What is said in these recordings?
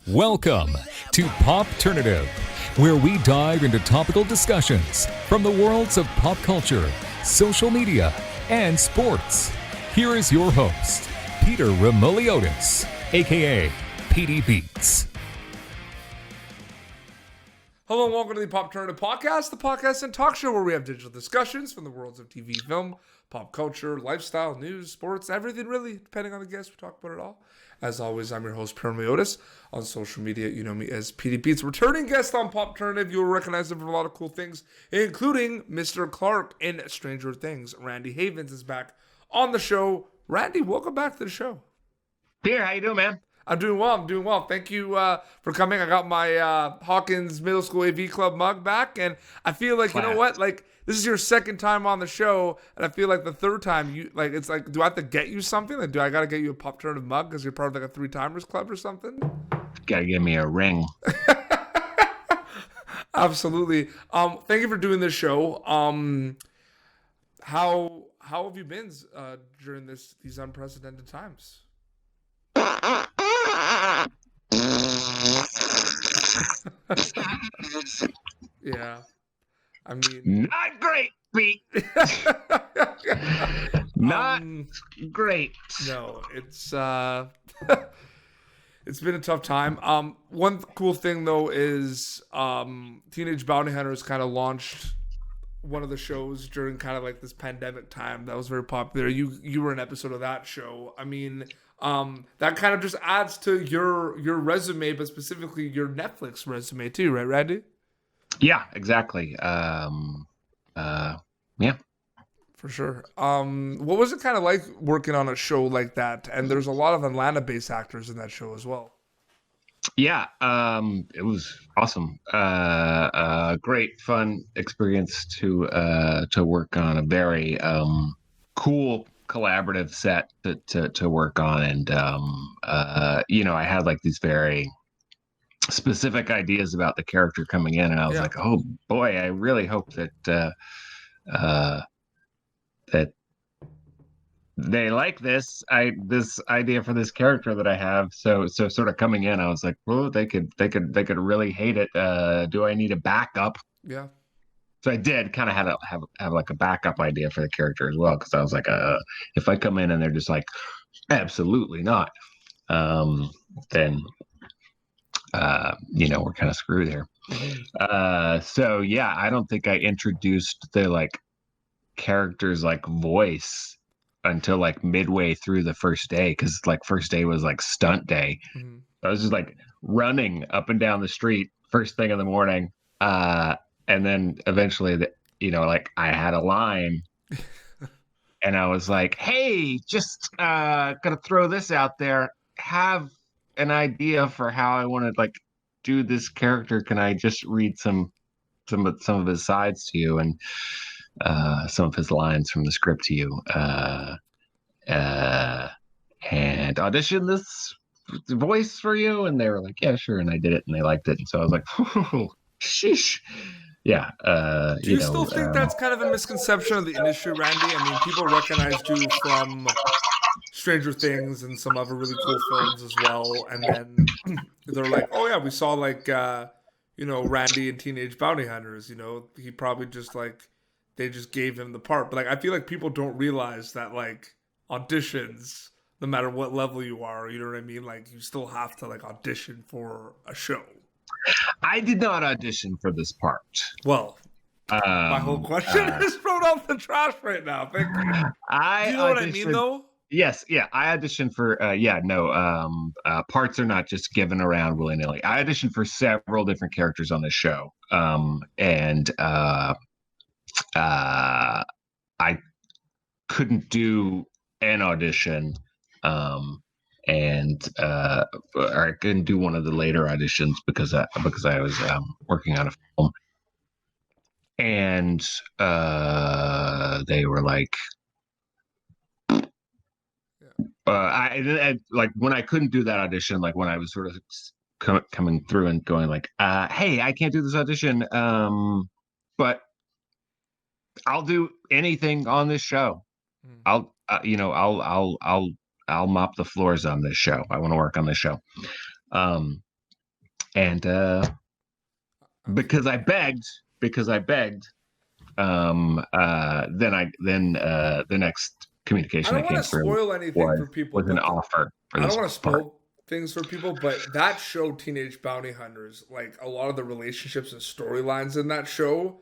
Welcome to Popternative, where we dive into topical discussions from the worlds of pop culture, social media, and sports. Here is your host, Peter Remoliotis, aka PD Beats. Hello and welcome to the Popternative Podcast, the podcast and talk show where we have digital discussions from the worlds of TV, film, pop culture, lifestyle, news, sports, everything really, depending on the guest, we talk about it all. As always, I'm your host, Peter Remoliotis. On social media, you know me as PD Beats. Returning guest on Popternative, you'll recognize him for a lot of cool things, including Mr. Clark in Stranger Things. Randy Havens is back on the show. Randy, welcome back to the show. Peter, how you doing, man? I'm doing well. Thank you for coming. I got my Hawkins Middle School AV Club mug back, and I feel like, you know what? Like, this is your second time on the show, and I feel like the third time, it's like, do I have to get you something? Like, do I got to get you a Popternative mug because you're part of like a three-timers club or something? Gotta give me a ring. Absolutely. Thank you for doing this show. How have you been during these unprecedented times? Yeah, I mean, not great, Pete. Not great. No, it's it's been a tough time. One cool thing though is Teenage Bounty Hunters kind of launched one of the shows during kind of like this pandemic time that was very popular. You were an episode of that show. I mean, that kind of just adds to your resume, but specifically your Netflix resume too, right, Randy? Yeah, exactly. Yeah. For sure. What was it kind of like working on a show like that? And there's a lot of Atlanta-based actors in that show as well. Yeah, it was awesome. Great, fun experience to work on a very cool collaborative set to work on, and I had like these very specific ideas about the character coming in, and I was like, oh boy, I really hope that that they like this idea for this character that I have. So sort of coming in, I was like, well, they could really hate it. Do I need a backup? Yeah. So I did kind of have like a backup idea for the character as well, because I was like, if I come in and they're just like, absolutely not, then we're kind of screwed here. So yeah, I don't think I introduced the like character's like voice until like midway through the first day, because like first day was like stunt day. Mm-hmm. I was just like running up and down the street first thing in the morning, and then eventually like I had a line and I was like, hey, just gonna throw this out there, have an idea for how I want to like do this character. Can I just read some of his sides to you, and some of his lines from the script to you, and audition this voice for you? And they were like, yeah, sure. And I did it, and they liked it. And so I was like, oh, sheesh. Yeah. Do you still think that's kind of a misconception of the industry, Randy? I mean, people recognized you from Stranger Things and some other really cool films as well, and then they're like, oh yeah, we saw like Randy in Teenage Bounty Hunters. He probably just like, they just gave him the part. But like, I feel like people don't realize that like auditions, no matter what level you are, you know what I mean? Like, you still have to like audition for a show. I did not audition for this part. Well, my whole question is thrown out the trash right now. Thank you. Do you know what I mean though? Yes, yeah. I auditioned for parts are not just given around willy-nilly. I auditioned for several different characters on this show. And I couldn't do an audition, and or I couldn't do one of the later auditions because I was working on a film, and they were like, I like when I couldn't do that audition, like when I was sort of coming through and going like, hey, I can't do this audition, but I'll do anything on this show. I'll mop the floors on this show. I want to work on this show. And because I begged, the next I communication don't that want came to through spoil anything was for people, was an but offer for I don't this want to part. spoil things for people, but that show, Teenage Bounty Hunters, like a lot of the relationships and storylines in that show,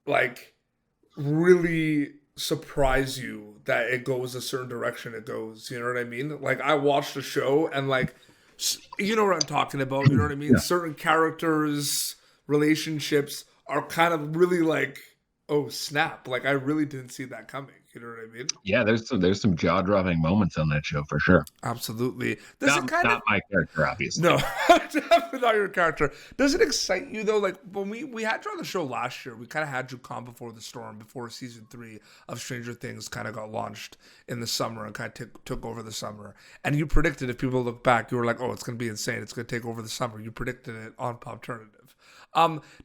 like really surprise you that it goes a certain direction it goes. You know what I mean? Like I watched the show and like, you know what I'm talking about. You know what I mean? Yeah. Certain characters, relationships are kind of really like, oh snap! Like I really didn't see that coming. You know what I mean? Yeah, there's some jaw-dropping moments on that show for sure. Absolutely. Does it Not kind of not my character, obviously. no, definitely not your character. Does it excite you though? Like when we had you on the show last year, we kind of had you calm before the storm, before season 3 of Stranger Things kind of got launched in the summer and kind of took over the summer. And you predicted, if people look back, you were like, "Oh, it's going to be insane. It's going to take over the summer." You predicted it on Popternative.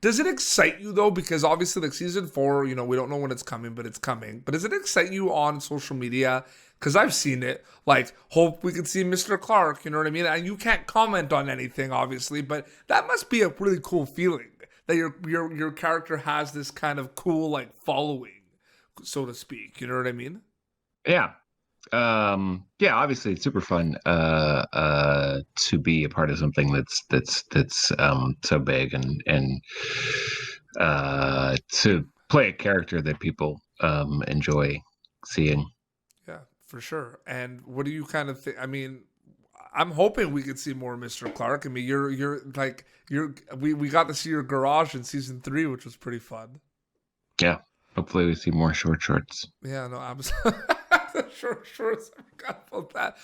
Does it excite you though? Because obviously, like season 4, you know, we don't know when it's coming, but it's coming. But does it excite you on social media? Because I've seen it. Like, hope we could see Mr. Clark. You know what I mean? And you can't comment on anything, obviously, but that must be a really cool feeling that your character has this kind of cool like following, so to speak. You know what I mean? Yeah. Yeah, obviously it's super fun to be a part of something that's so big, and to play a character that people enjoy seeing. Yeah, for sure. And what do you kind of think? I mean, I'm hoping we could see more Mr. Clark. I mean, you're like we got to see your garage in season 3, which was pretty fun. Yeah. Hopefully we see more short shorts. Yeah, no, I'm sure, I forgot about that.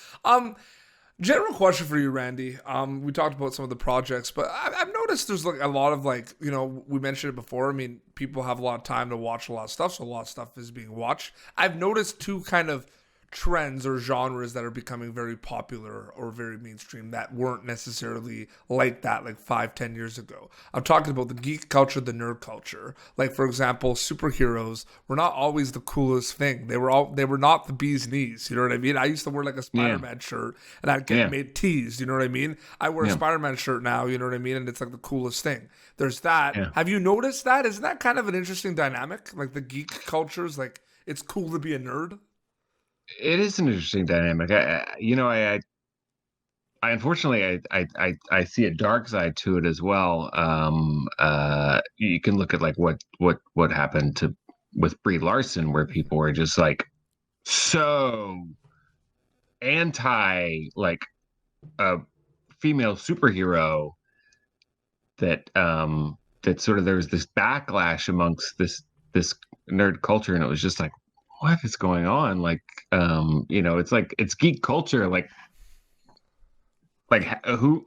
General question for you, Randy. We talked about some of the projects, but I've noticed there's like a lot of like, you know, we mentioned it before. I mean, people have a lot of time to watch a lot of stuff, so a lot of stuff is being watched. I've noticed two kind of trends or genres that are becoming very popular or very mainstream that weren't necessarily like that like 5-10 years ago. I'm talking about the geek culture, the nerd culture. Like for example, superheroes were not always the coolest thing. They were not the bee's knees. You know what I mean? I used to wear like a Yeah. Spider-Man shirt and I'd get Yeah. made teased. You know what I mean? I wear a Yeah. Spider-Man shirt now. You know what I mean? And it's like the coolest thing. There's that. Yeah. Have you noticed that? Isn't that kind of an interesting dynamic? Like the geek cultures, like it's cool to be a nerd. It is an interesting dynamic. I unfortunately I see a dark side to it as well. You can look at like what happened to with Brie Larson, where people were just like so anti like a female superhero that sort of there was this backlash amongst this nerd culture, and it was just like, what is going on? Like, it's like it's geek culture, like who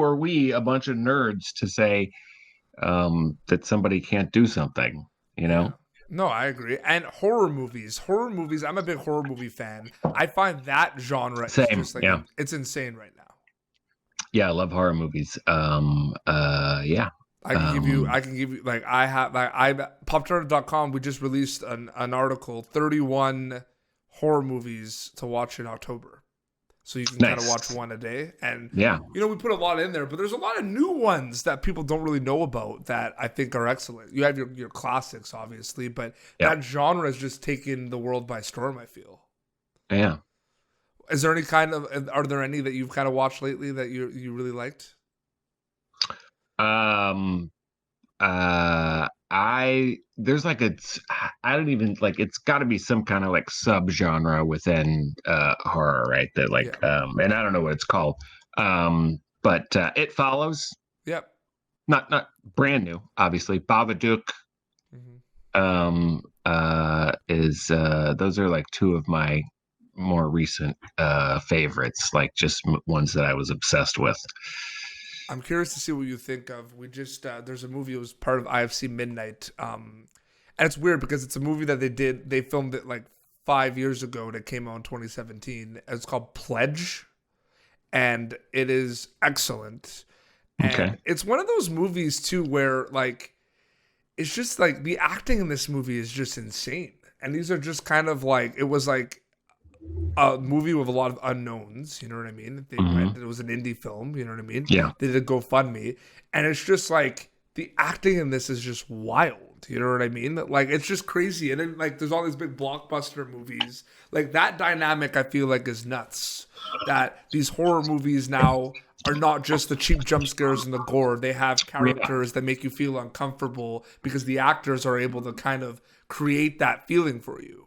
are we, a bunch of nerds, to say that somebody can't do something, you Yeah. know? No, I agree. And horror movies. Horror movies. I'm a big horror movie fan. I find that genre is Same, just like yeah. it's insane right now. Yeah, I love horror movies. Yeah. I can give you like I have like I popturner.com, we just released an article, 31 horror movies to watch in October. So you can kind of Nice. watch one a day. And Yeah. you know, we put a lot in there, but there's a lot of new ones that people don't really know about that I think are excellent. You have your classics, obviously, but Yeah. that genre has just taken the world by storm, I feel. Yeah. Is there any kind of are there any that you've kind of watched lately that you really liked? Um I there's like I don't even like, it's got to be some kind of like subgenre within horror, right? That Yeah. like and I don't know what it's called. But It Follows, Yep. not brand new, obviously. Babadook Hmm. is those are like two of my more recent favorites, like just ones that I was obsessed with. I'm curious to see what you think of. We just there's a movie. It was part of IFC Midnight, and it's weird because it's a movie that they filmed it like 5 years ago. That came out in 2017. It's called Pledge, and it is excellent. Okay. And it's one of those movies too where like it's just like the acting in this movie is just insane. And these are just kind of like it was like a movie with a lot of unknowns. You know what I mean? They Hmm. went. It was an indie film. You know what I mean? Yeah. They did a GoFundMe, and it's just like the acting in this is just wild. You know what I mean? Like it's just crazy. And then like there's all these big blockbuster movies. Like that dynamic I feel like is nuts. That these horror movies now are not just the cheap jump scares and the gore. They have Yeah. characters that make you feel uncomfortable because the actors are able to kind of create that feeling for you.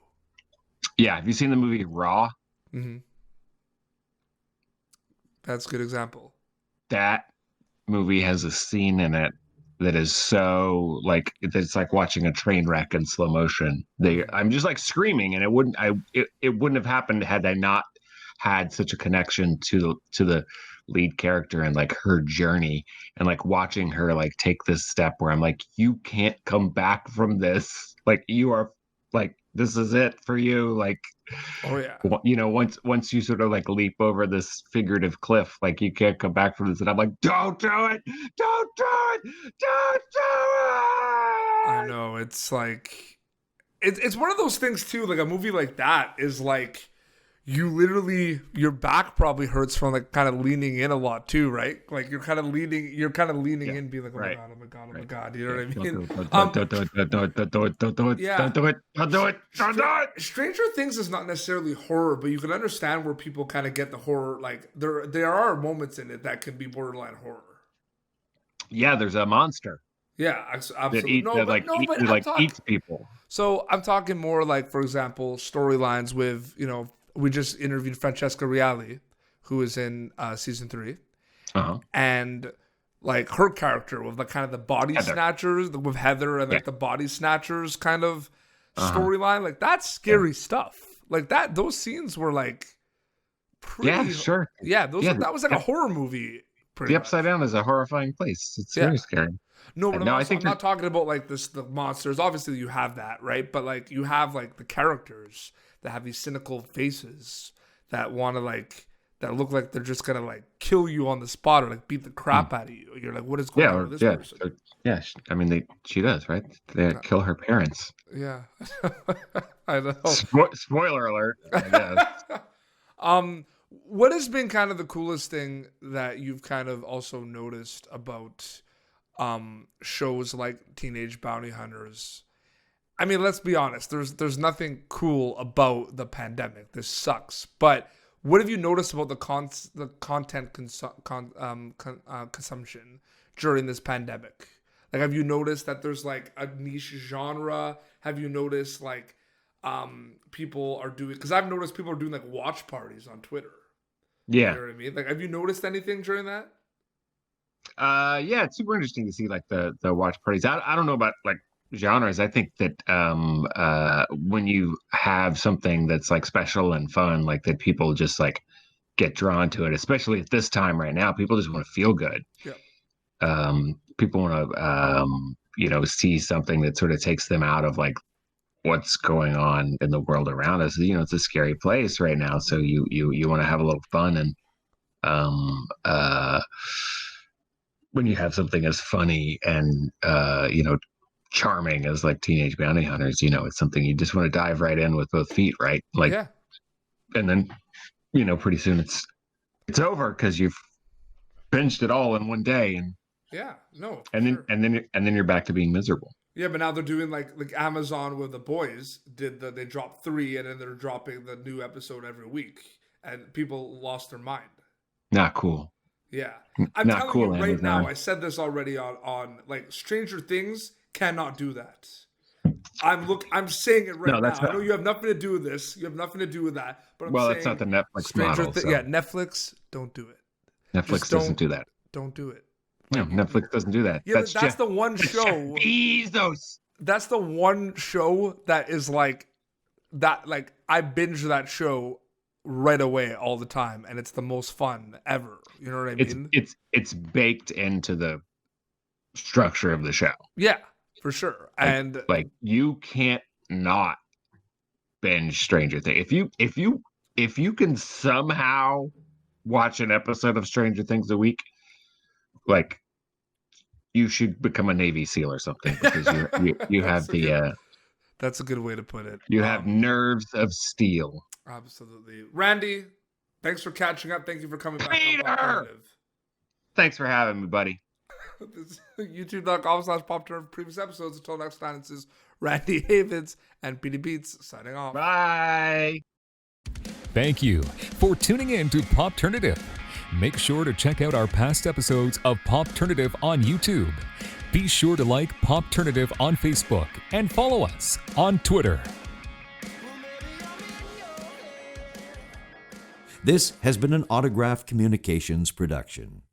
Yeah. Have you seen the movie Raw? Hmm. That's a good example. That movie has a scene in it that is so like it's like watching a train wreck in slow motion. Hmm. I'm just like screaming, and it wouldn't have happened had I not had such a connection to the lead character and like her journey and like watching her like take this step where I'm like, you can't come back from this. Like you are like this is it for you. Like Oh yeah. once you sort of like leap over this figurative cliff, like you can't come back from this. And I'm like, don't do it, don't do it, don't I do it. know. It's like it's one of those things too. Like a movie like that is like you literally your back probably hurts from like kind of leaning in a lot too, right? Like you're kind of leaning Yeah, in, being like, oh my right, god, oh my god, oh my right. god. You know Yeah, what I don't mean? do it, don't do it, don't do it, don't do it, don't do it, Yeah. don't do it, don't do it, don't do it. Stranger Things is not necessarily horror, but you can understand where people kind of get the horror. Like there are moments in it that can be borderline horror. Yeah, there's a monster Yeah, that absolutely. eat No, that but like no, eat but that I'm like talking. eats people. So I'm talking more like, for example, storylines with, we just interviewed Francesca Reali, who is in season 3, Uh-huh. and like her character with like kind of the body Heather. snatchers with Heather and Yeah. like the body snatchers kind of Uh-huh. storyline. Like that's Yeah. scary stuff. Like that, those scenes were like Yeah, pretty. sure. Yeah, Yeah, that was like a horror movie, pretty the much. upside down is a horrifying place. It's Yeah. very scary. No, but No, I I'm think that not talking about like the monsters. Obviously, you have that, right? But like you have like the characters that have these cynical faces that want to like that look like they're just gonna like kill you on the spot or like beat the hmm. crap out of you. You're like, what is going Yeah, on or with this yeah, person? yeah. I mean, she does, right? They Uh, kill her parents. Yeah, I know. Spoiler alert. I guess. um, what has been kind of the coolest thing that you've kind of also noticed about shows like Teenage Bounty Hunters? I mean, let's be honest. There's nothing cool about the pandemic. This sucks. But what have you noticed about the content consumption during this pandemic? Like, have you noticed that there's like a niche genre? Have you noticed like people are doing? Because I've noticed people are doing like watch parties on Twitter. You Yeah. know what I mean? Like, have you noticed anything during that? Yeah, it's super interesting to see like the watch parties. I don't know about like genres. I think that when you have something that's like special and fun, like that people just like get drawn to it, especially at this time right now, people just want to feel good. Yeah. People want to see something that sort of takes them out of like what's going on in the world around us. It's a scary place right now, so Mhm. you want to have a little fun. And um uh when you have something as funny and charming as like Teenage Bounty Hunters, it's something you just want to dive right in with both feet, right? Like, Yeah. and then pretty soon it's over because you've binged it all in one day, and Yeah. No, for and then sure. and then and then you're back to being miserable. Yeah, but now they're doing like Amazon with the boys they dropped 3 and then they're dropping the new episode every week and people lost their mind. Not cool. Yeah. I'm Not telling you cool, right now, Amazon. I said this already on like Stranger Things cannot do that. I'm saying it right No, now. that's I not. know you have nothing to do with this. You have nothing to do with that, but I'm Well, that's not saying the Netflix model, Yeah, so Netflix, don't do it. Netflix Just doesn't do that. don't do it. No, Like Netflix doesn't do that. yeah, That's that's Jeff. the one That's Jeff show Bezos. that's the one show that is like that like I binge that show right away all the time and it's the most fun ever. You know what I It's mean? it's baked into the structure of the show. Yeah, for sure. Like And like you can't not binge Stranger Things. If you can somehow watch an episode of Stranger Things a week, like you should become a Navy SEAL or something because you have that's a the good way to put it. you have nerves of steel. Absolutely. Randy, thanks for catching up. Thank you for coming back on Peter! Popternative. Thanks for having me, buddy. This is youtube.com/Popternative. Previous episodes. Until next time, this is Randy Havens and Petey Beats signing off. Bye. Thank you for tuning in to Popternative. Make sure to check out our past episodes of Popternative on YouTube. Be sure to like Popternative on Facebook and follow us on Twitter. This has been an Autograph Communications production.